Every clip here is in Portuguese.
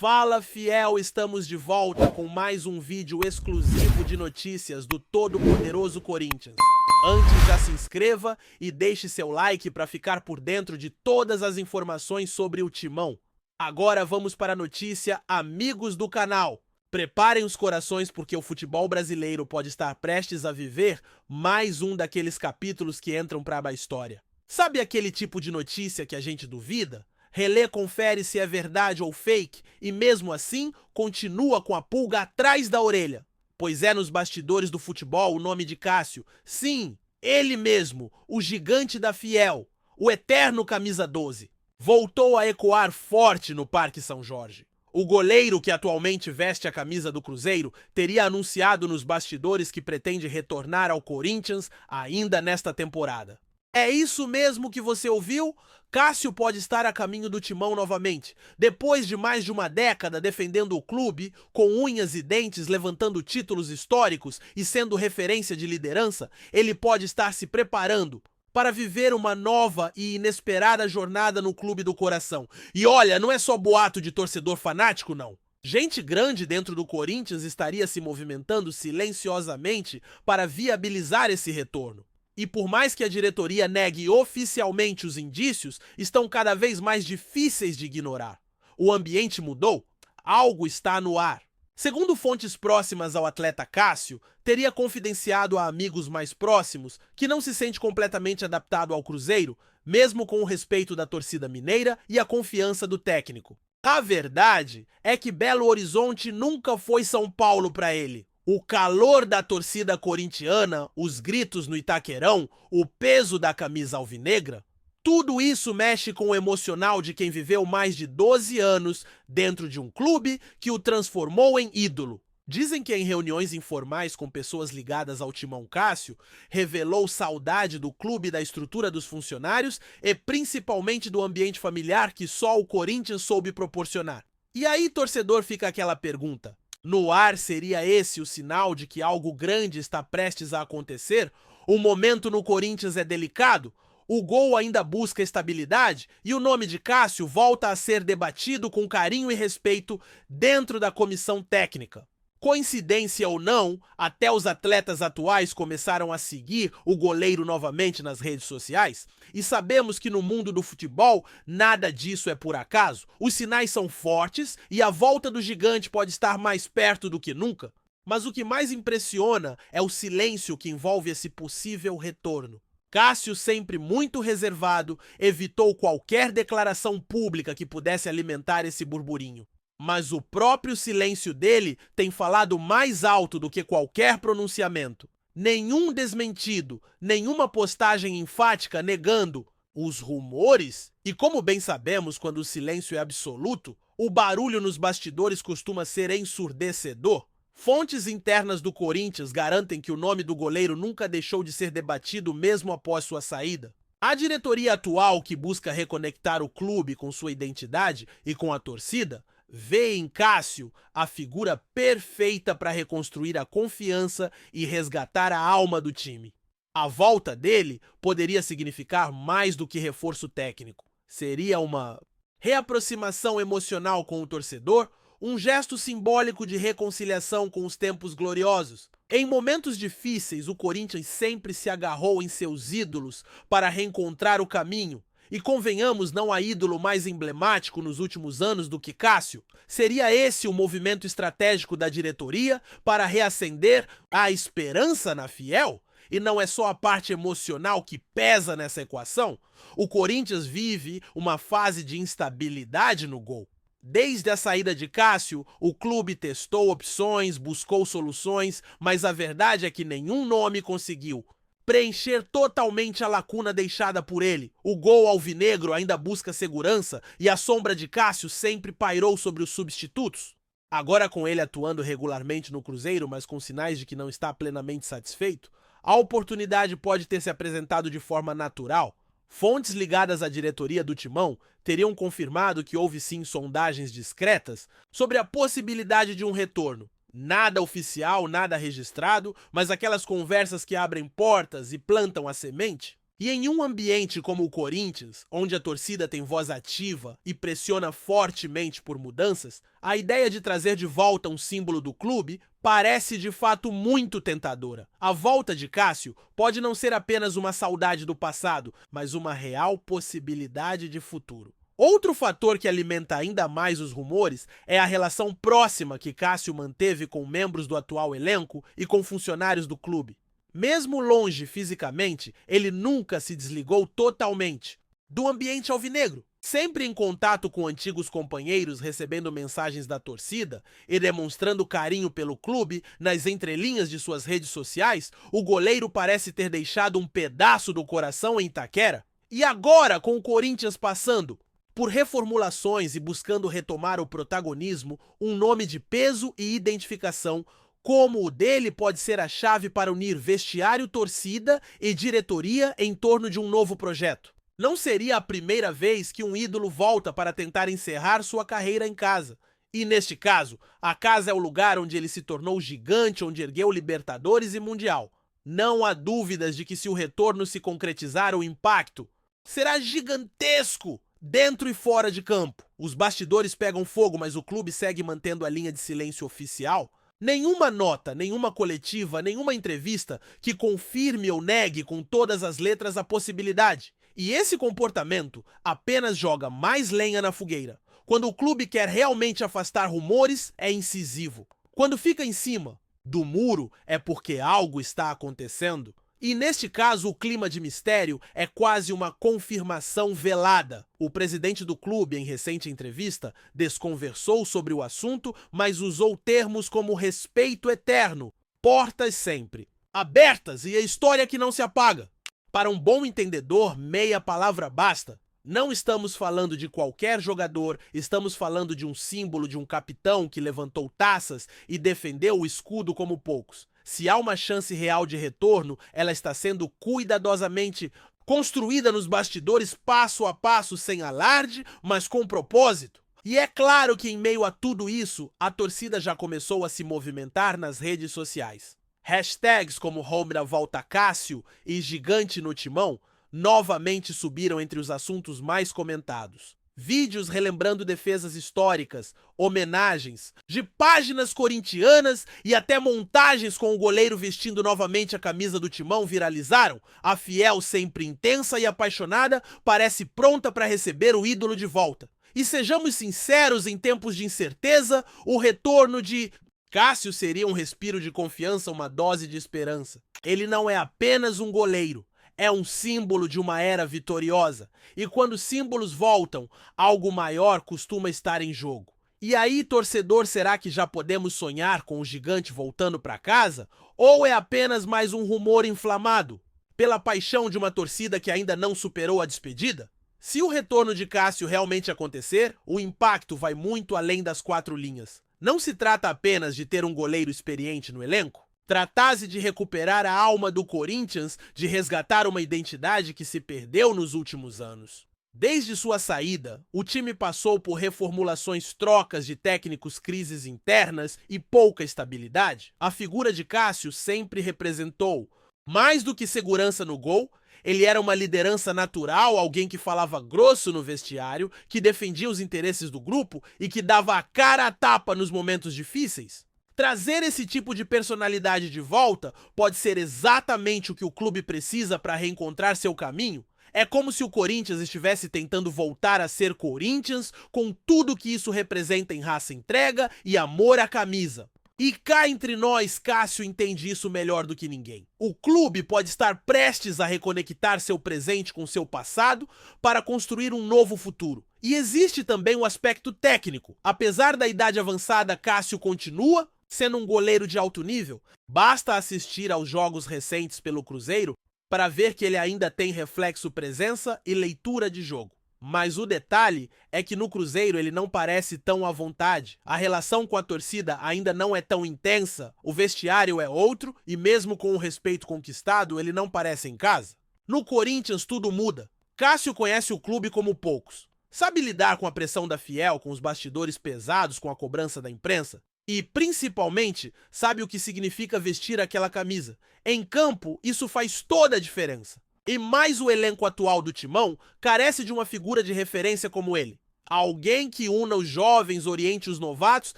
Fala fiel, estamos de volta com mais um vídeo exclusivo de notícias do todo-poderoso Corinthians. Antes já se inscreva e deixe seu like para ficar por dentro de todas as informações sobre o Timão. Agora vamos para a notícia, amigos do canal. Preparem os corações porque o futebol brasileiro pode estar prestes a viver mais um daqueles capítulos que entram para a história. Sabe aquele tipo de notícia que a gente duvida? Relê, confere se é verdade ou fake e mesmo assim continua com a pulga atrás da orelha. Pois é nos bastidores do futebol o nome de Cássio. Sim, ele mesmo, o gigante da Fiel, o eterno camisa 12. Voltou a ecoar forte no Parque São Jorge. O goleiro que atualmente veste a camisa do Cruzeiro teria anunciado nos bastidores que pretende retornar ao Corinthians ainda nesta temporada. É isso mesmo que você ouviu? Cássio pode estar a caminho do Timão novamente. Depois de mais de uma década defendendo o clube, com unhas e dentes, levantando títulos históricos e sendo referência de liderança, ele pode estar se preparando para viver uma nova e inesperada jornada no clube do coração. E olha, não é só boato de torcedor fanático, não. Gente grande dentro do Corinthians estaria se movimentando silenciosamente para viabilizar esse retorno. E por mais que a diretoria negue oficialmente os indícios, estão cada vez mais difíceis de ignorar. O ambiente mudou? Algo está no ar. Segundo fontes próximas ao atleta Cássio, teria confidenciado a amigos mais próximos que não se sente completamente adaptado ao Cruzeiro, mesmo com o respeito da torcida mineira e a confiança do técnico. A verdade é que Belo Horizonte nunca foi São Paulo para ele. O calor da torcida corintiana, os gritos no Itaquerão, o peso da camisa alvinegra, tudo isso mexe com o emocional de quem viveu mais de 12 anos dentro de um clube que o transformou em ídolo. Dizem que em reuniões informais com pessoas ligadas ao Timão Cássio, revelou saudade do clube e da estrutura dos funcionários e principalmente do ambiente familiar que só o Corinthians soube proporcionar. E aí, torcedor, fica aquela pergunta. No ar, seria esse o sinal de que algo grande está prestes a acontecer? O momento no Corinthians é delicado? O gol ainda busca estabilidade? E o nome de Cássio volta a ser debatido com carinho e respeito dentro da comissão técnica? Coincidência ou não, até os atletas atuais começaram a seguir o goleiro novamente nas redes sociais? E sabemos que no mundo do futebol nada disso é por acaso. Os sinais são fortes e a volta do gigante pode estar mais perto do que nunca. Mas o que mais impressiona é o silêncio que envolve esse possível retorno. Cássio, sempre muito reservado, evitou qualquer declaração pública que pudesse alimentar esse burburinho. Mas o próprio silêncio dele tem falado mais alto do que qualquer pronunciamento. Nenhum desmentido, nenhuma postagem enfática negando os rumores. E como bem sabemos, quando o silêncio é absoluto, o barulho nos bastidores costuma ser ensurdecedor. Fontes internas do Corinthians garantem que o nome do goleiro nunca deixou de ser debatido mesmo após sua saída. A diretoria atual, que busca reconectar o clube com sua identidade e com a torcida, vê em Cássio a figura perfeita para reconstruir a confiança e resgatar a alma do time. A volta dele poderia significar mais do que reforço técnico. Seria uma reaproximação emocional com o torcedor, um gesto simbólico de reconciliação com os tempos gloriosos. Em momentos difíceis, o Corinthians sempre se agarrou em seus ídolos para reencontrar o caminho. E convenhamos, não há ídolo mais emblemático nos últimos anos do que Cássio. Seria esse o movimento estratégico da diretoria para reacender a esperança na Fiel? E não é só a parte emocional que pesa nessa equação? O Corinthians vive uma fase de instabilidade no gol. Desde a saída de Cássio, o clube testou opções, buscou soluções, mas a verdade é que nenhum nome conseguiu preencher totalmente a lacuna deixada por ele. O gol alvinegro ainda busca segurança e a sombra de Cássio sempre pairou sobre os substitutos. Agora, com ele atuando regularmente no Cruzeiro, mas com sinais de que não está plenamente satisfeito, a oportunidade pode ter se apresentado de forma natural. Fontes ligadas à diretoria do Timão teriam confirmado que houve sim sondagens discretas sobre a possibilidade de um retorno. Nada oficial, nada registrado, mas aquelas conversas que abrem portas e plantam a semente. E em um ambiente como o Corinthians, onde a torcida tem voz ativa e pressiona fortemente por mudanças, a ideia de trazer de volta um símbolo do clube parece de fato muito tentadora. A volta de Cássio pode não ser apenas uma saudade do passado, mas uma real possibilidade de futuro. Outro fator que alimenta ainda mais os rumores é a relação próxima que Cássio manteve com membros do atual elenco e com funcionários do clube. Mesmo longe fisicamente, ele nunca se desligou totalmente do ambiente alvinegro. Sempre em contato com antigos companheiros, recebendo mensagens da torcida e demonstrando carinho pelo clube nas entrelinhas de suas redes sociais, o goleiro parece ter deixado um pedaço do coração em Itaquera. E agora, com o Corinthians passando por reformulações e buscando retomar o protagonismo, um nome de peso e identificação como o dele pode ser a chave para unir vestiário, torcida e diretoria em torno de um novo projeto. Não seria a primeira vez que um ídolo volta para tentar encerrar sua carreira em casa. E neste caso, a casa é o lugar onde ele se tornou gigante, onde ergueu Libertadores e Mundial. Não há dúvidas de que se o retorno se concretizar, o impacto será gigantesco dentro e fora de campo. Os bastidores pegam fogo, mas o clube segue mantendo a linha de silêncio oficial. Nenhuma nota, nenhuma coletiva, nenhuma entrevista que confirme ou negue com todas as letras a possibilidade. E esse comportamento apenas joga mais lenha na fogueira. Quando o clube quer realmente afastar rumores, é incisivo. Quando fica em cima do muro, é porque algo está acontecendo. E neste caso, o clima de mistério é quase uma confirmação velada. O presidente do clube, em recente entrevista, desconversou sobre o assunto, mas usou termos como respeito eterno, portas sempre abertas e a história que não se apaga. Para um bom entendedor, meia palavra basta. Não estamos falando de qualquer jogador, estamos falando de um símbolo, de um capitão que levantou taças e defendeu o escudo como poucos. Se há uma chance real de retorno, ela está sendo cuidadosamente construída nos bastidores passo a passo, sem alarde, mas com propósito. E é claro que em meio a tudo isso, a torcida já começou a se movimentar nas redes sociais. Hashtags como Home da Volta Cássio e Gigante no Timão novamente subiram entre os assuntos mais comentados. Vídeos relembrando defesas históricas, homenagens de páginas corintianas e até montagens com o goleiro vestindo novamente a camisa do Timão viralizaram. A fiel, sempre intensa e apaixonada, parece pronta para receber o ídolo de volta. E sejamos sinceros, em tempos de incerteza, o retorno de Cássio seria um respiro de confiança, uma dose de esperança. Ele não é apenas um goleiro. É um símbolo de uma era vitoriosa. E quando símbolos voltam, algo maior costuma estar em jogo. E aí, torcedor, será que já podemos sonhar com o gigante voltando para casa? Ou é apenas mais um rumor inflamado pela paixão de uma torcida que ainda não superou a despedida? Se o retorno de Cássio realmente acontecer, o impacto vai muito além das quatro linhas. Não se trata apenas de ter um goleiro experiente no elenco. Trata-se de recuperar a alma do Corinthians, de resgatar uma identidade que se perdeu nos últimos anos. Desde sua saída, o time passou por reformulações, trocas de técnicos, crises internas e pouca estabilidade. A figura de Cássio sempre representou mais do que segurança no gol. Ele era uma liderança natural, alguém que falava grosso no vestiário, que defendia os interesses do grupo e que dava a cara a tapa nos momentos difíceis. Trazer esse tipo de personalidade de volta pode ser exatamente o que o clube precisa para reencontrar seu caminho. É como se o Corinthians estivesse tentando voltar a ser Corinthians, com tudo que isso representa em raça, entrega e amor à camisa. E cá entre nós, Cássio entende isso melhor do que ninguém. O clube pode estar prestes a reconectar seu presente com seu passado para construir um novo futuro. E existe também o aspecto técnico. Apesar da idade avançada, Cássio continua sendo um goleiro de alto nível. Basta assistir aos jogos recentes pelo Cruzeiro para ver que ele ainda tem reflexo, presença e leitura de jogo. Mas o detalhe é que no Cruzeiro ele não parece tão à vontade. A relação com a torcida ainda não é tão intensa, o vestiário é outro e mesmo com o respeito conquistado, ele não parece em casa. No Corinthians tudo muda. Cássio conhece o clube como poucos. Sabe lidar com a pressão da fiel, com os bastidores pesados, com a cobrança da imprensa. E, principalmente, sabe o que significa vestir aquela camisa. Em campo, isso faz toda a diferença. E mais o elenco atual do Timão carece de uma figura de referência como ele. Alguém que una os jovens, oriente os novatos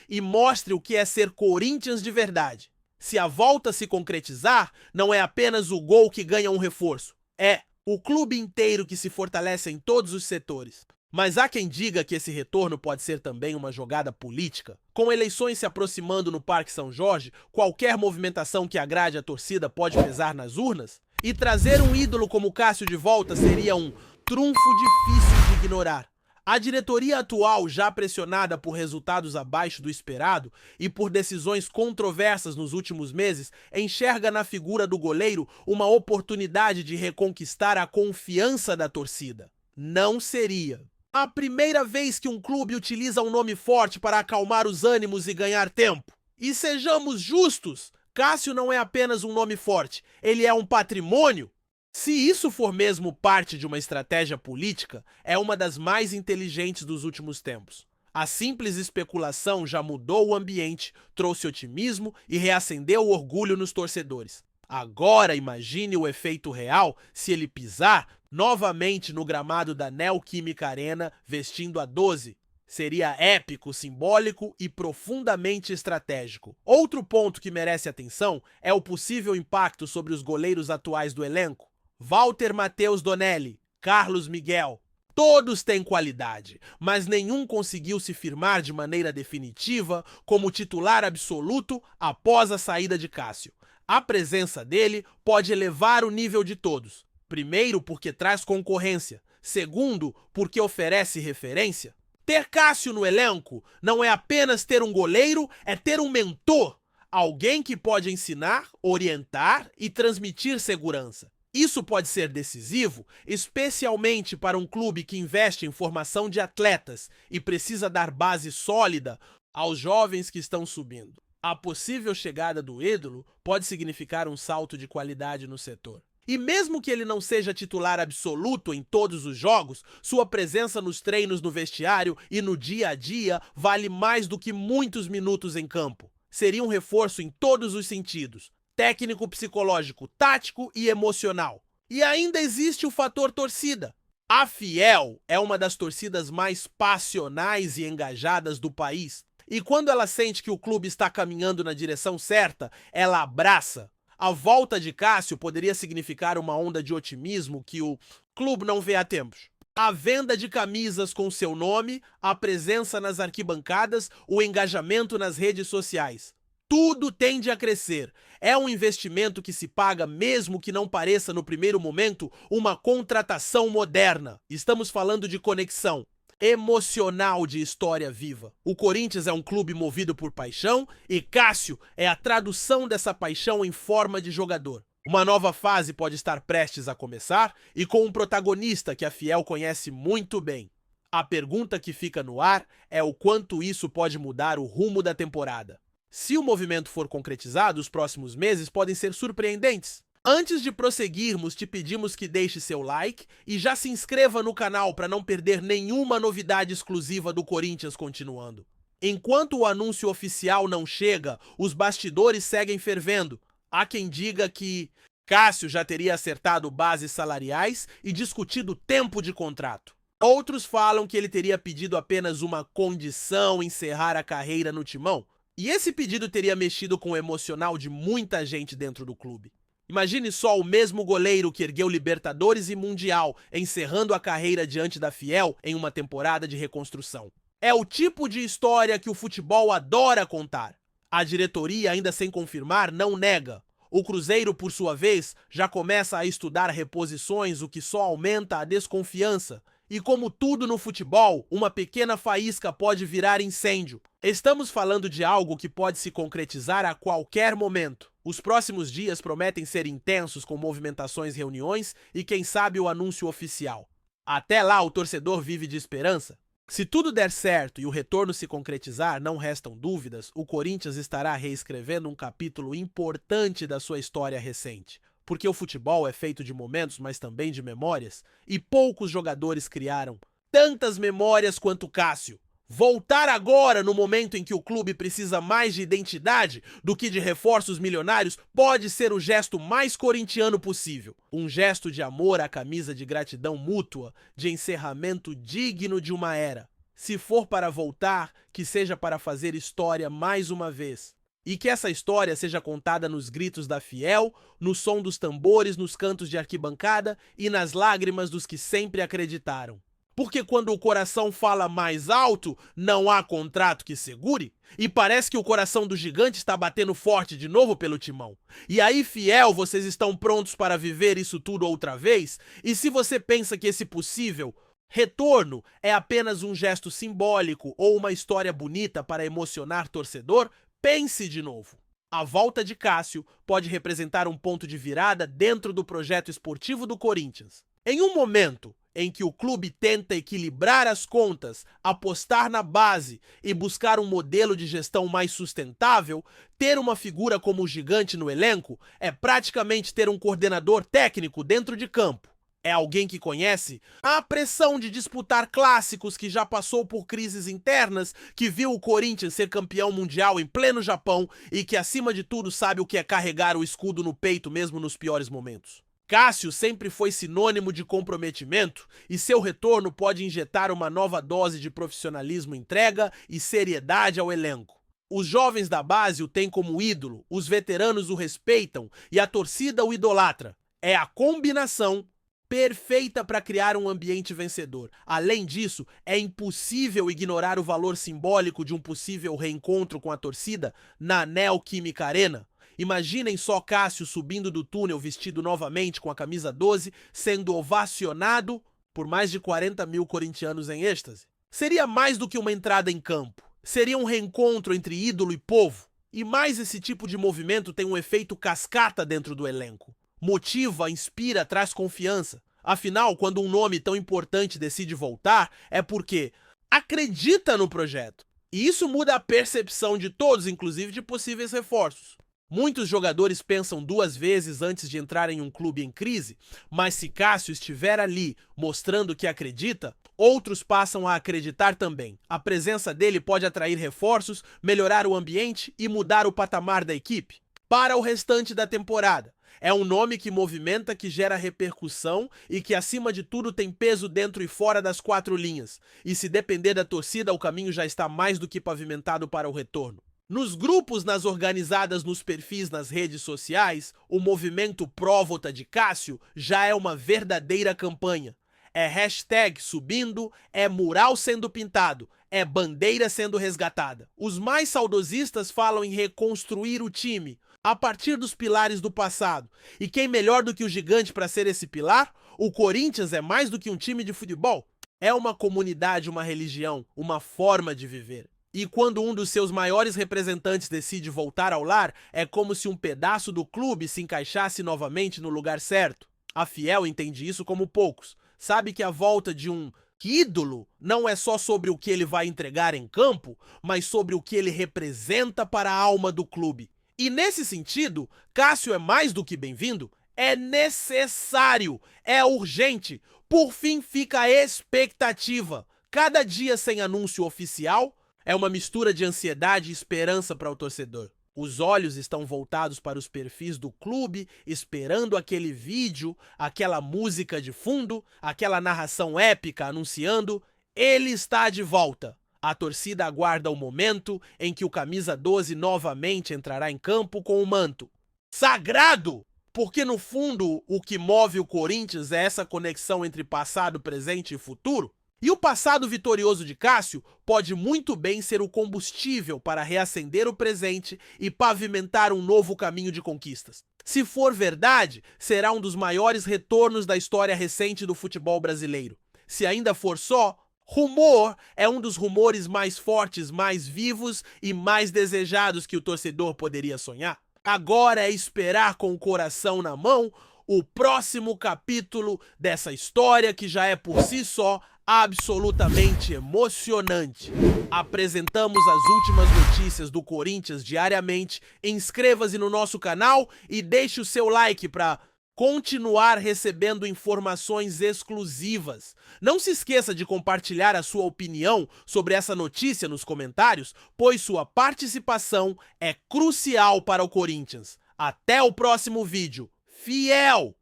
e mostre o que é ser Corinthians de verdade. Se a volta se concretizar, não é apenas o gol que ganha um reforço. É o clube inteiro que se fortalece em todos os setores. Mas há quem diga que esse retorno pode ser também uma jogada política. Com eleições se aproximando no Parque São Jorge, qualquer movimentação que agrade a torcida pode pesar nas urnas? E trazer um ídolo como Cássio de volta seria um trunfo difícil de ignorar. A diretoria atual, já pressionada por resultados abaixo do esperado e por decisões controversas nos últimos meses, enxerga na figura do goleiro uma oportunidade de reconquistar a confiança da torcida. Não seria a primeira vez que um clube utiliza um nome forte para acalmar os ânimos e ganhar tempo. E sejamos justos, Cássio não é apenas um nome forte, ele é um patrimônio. Se isso for mesmo parte de uma estratégia política, é uma das mais inteligentes dos últimos tempos. A simples especulação já mudou o ambiente, trouxe otimismo e reacendeu o orgulho nos torcedores. Agora imagine o efeito real se ele pisar novamente no gramado da Neoquímica Arena vestindo a 12. Seria épico, simbólico e profundamente estratégico. Outro ponto que merece atenção é o possível impacto sobre os goleiros atuais do elenco. Walter Matheus Donelli, Carlos Miguel. Todos têm qualidade, mas nenhum conseguiu se firmar de maneira definitiva como titular absoluto após a saída de Cássio. A presença dele pode elevar o nível de todos. Primeiro, porque traz concorrência. Segundo, porque oferece referência. Ter Cássio no elenco não é apenas ter um goleiro, é ter um mentor. Alguém que pode ensinar, orientar e transmitir segurança. Isso pode ser decisivo, especialmente para um clube que investe em formação de atletas e precisa dar base sólida aos jovens que estão subindo. A possível chegada do ídolo pode significar um salto de qualidade no setor. E mesmo que ele não seja titular absoluto em todos os jogos, sua presença nos treinos no vestiário e no dia a dia vale mais do que muitos minutos em campo. Seria um reforço em todos os sentidos: técnico, psicológico, tático e emocional. E ainda existe o fator torcida. A Fiel é uma das torcidas mais passionais e engajadas do país. E quando ela sente que o clube está caminhando na direção certa, ela abraça. A volta de Cássio poderia significar uma onda de otimismo que o clube não vê há tempos. A venda de camisas com seu nome, a presença nas arquibancadas, o engajamento nas redes sociais. Tudo tende a crescer. É um investimento que se paga mesmo que não pareça no primeiro momento uma contratação moderna. Estamos falando de conexão emocional de história viva. O Corinthians é um clube movido por paixão e Cássio é a tradução dessa paixão em forma de jogador. Uma nova fase pode estar prestes a começar e com um protagonista que a Fiel conhece muito bem. A pergunta que fica no ar é o quanto isso pode mudar o rumo da temporada. Se o movimento for concretizado, os próximos meses podem ser surpreendentes. Antes de prosseguirmos, te pedimos que deixe seu like e já se inscreva no canal para não perder nenhuma novidade exclusiva do Corinthians continuando. Enquanto o anúncio oficial não chega, os bastidores seguem fervendo. Há quem diga que Cássio já teria acertado bases salariais e discutido tempo de contrato. Outros falam que ele teria pedido apenas uma condição: encerrar a carreira no Timão. E esse pedido teria mexido com o emocional de muita gente dentro do clube. Imagine só o mesmo goleiro que ergueu Libertadores e Mundial, encerrando a carreira diante da Fiel em uma temporada de reconstrução. É o tipo de história que o futebol adora contar. A diretoria, ainda sem confirmar, não nega. O Cruzeiro, por sua vez, já começa a estudar reposições, o que só aumenta a desconfiança. E como tudo no futebol, uma pequena faísca pode virar incêndio. Estamos falando de algo que pode se concretizar a qualquer momento. Os próximos dias prometem ser intensos com movimentações, reuniões e quem sabe o anúncio oficial. Até lá o torcedor vive de esperança. Se tudo der certo e o retorno se concretizar, não restam dúvidas, o Corinthians estará reescrevendo um capítulo importante da sua história recente. Porque o futebol é feito de momentos, mas também de memórias, e poucos jogadores criaram tantas memórias quanto Cássio. Voltar agora, no momento em que o clube precisa mais de identidade do que de reforços milionários, pode ser o gesto mais corintiano possível. Um gesto de amor à camisa, de gratidão mútua, de encerramento digno de uma era. Se for para voltar, que seja para fazer história mais uma vez. E que essa história seja contada nos gritos da fiel, no som dos tambores, nos cantos de arquibancada e nas lágrimas dos que sempre acreditaram. Porque quando o coração fala mais alto, não há contrato que segure? E parece que o coração do gigante está batendo forte de novo pelo timão. E aí, fiel, vocês estão prontos para viver isso tudo outra vez? E se você pensa que esse possível retorno é apenas um gesto simbólico ou uma história bonita para emocionar torcedor, pense de novo. A volta de Cássio pode representar um ponto de virada dentro do projeto esportivo do Corinthians. Em um momento em que o clube tenta equilibrar as contas, apostar na base e buscar um modelo de gestão mais sustentável, ter uma figura como o gigante no elenco é praticamente ter um coordenador técnico dentro de campo. É alguém que conhece a pressão de disputar clássicos, que já passou por crises internas, que viu o Corinthians ser campeão mundial em pleno Japão e que, acima de tudo, sabe o que é carregar o escudo no peito mesmo nos piores momentos. Cássio sempre foi sinônimo de comprometimento e seu retorno pode injetar uma nova dose de profissionalismo, entrega e seriedade ao elenco. Os jovens da base o têm como ídolo, os veteranos o respeitam e a torcida o idolatra. É a combinação perfeita para criar um ambiente vencedor. Além disso, é impossível ignorar o valor simbólico de um possível reencontro com a torcida na Neoquímica Arena. Imaginem só Cássio subindo do túnel vestido novamente com a camisa 12, sendo ovacionado por mais de 40 mil corintianos em êxtase. Seria mais do que uma entrada em campo. Seria um reencontro entre ídolo e povo. E mais, esse tipo de movimento tem um efeito cascata dentro do elenco. Motiva, inspira, traz confiança. Afinal, quando um nome tão importante decide voltar, é porque acredita no projeto. E isso muda a percepção de todos, inclusive de possíveis reforços. Muitos jogadores pensam duas vezes antes de entrar em um clube em crise, mas se Cássio estiver ali mostrando que acredita, outros passam a acreditar também. A presença dele pode atrair reforços, melhorar o ambiente e mudar o patamar da equipe. Para o restante da temporada, é um nome que movimenta, que gera repercussão e que, acima de tudo, tem peso dentro e fora das quatro linhas. E se depender da torcida, o caminho já está mais do que pavimentado para o retorno. Nos grupos, nas organizadas, nos perfis, nas redes sociais, o movimento pró-volta de Cássio já é uma verdadeira campanha. É hashtag subindo, é mural sendo pintado, é bandeira sendo resgatada. Os mais saudosistas falam em reconstruir o time a partir dos pilares do passado. E quem melhor do que o gigante para ser esse pilar? O Corinthians é mais do que um time de futebol. É uma comunidade, uma religião, uma forma de viver. E quando um dos seus maiores representantes decide voltar ao lar, é como se um pedaço do clube se encaixasse novamente no lugar certo. A fiel entende isso como poucos. Sabe que a volta de um ídolo não é só sobre o que ele vai entregar em campo, mas sobre o que ele representa para a alma do clube. E nesse sentido, Cássio é mais do que bem-vindo, é necessário, é urgente. Por fim, fica a expectativa. Cada dia sem anúncio oficial é uma mistura de ansiedade e esperança para o torcedor. Os olhos estão voltados para os perfis do clube, esperando aquele vídeo, aquela música de fundo, aquela narração épica anunciando: ele está de volta. A torcida aguarda o momento em que o camisa 12 novamente entrará em campo com o manto sagrado, porque no fundo o que move o Corinthians é essa conexão entre passado, presente e futuro. E o passado vitorioso de Cássio pode muito bem ser o combustível para reacender o presente e pavimentar um novo caminho de conquistas. Se for verdade, será um dos maiores retornos da história recente do futebol brasileiro. Se ainda for só rumor, é um dos rumores mais fortes, mais vivos e mais desejados que o torcedor poderia sonhar. Agora é esperar com o coração na mão o próximo capítulo dessa história que já é por si só absolutamente emocionante. Apresentamos as últimas notícias do Corinthians diariamente. Inscreva-se no nosso canal e deixe o seu like para continuar recebendo informações exclusivas. Não se esqueça de compartilhar a sua opinião sobre essa notícia nos comentários, pois sua participação é crucial para o Corinthians. Até o próximo vídeo. Fiel!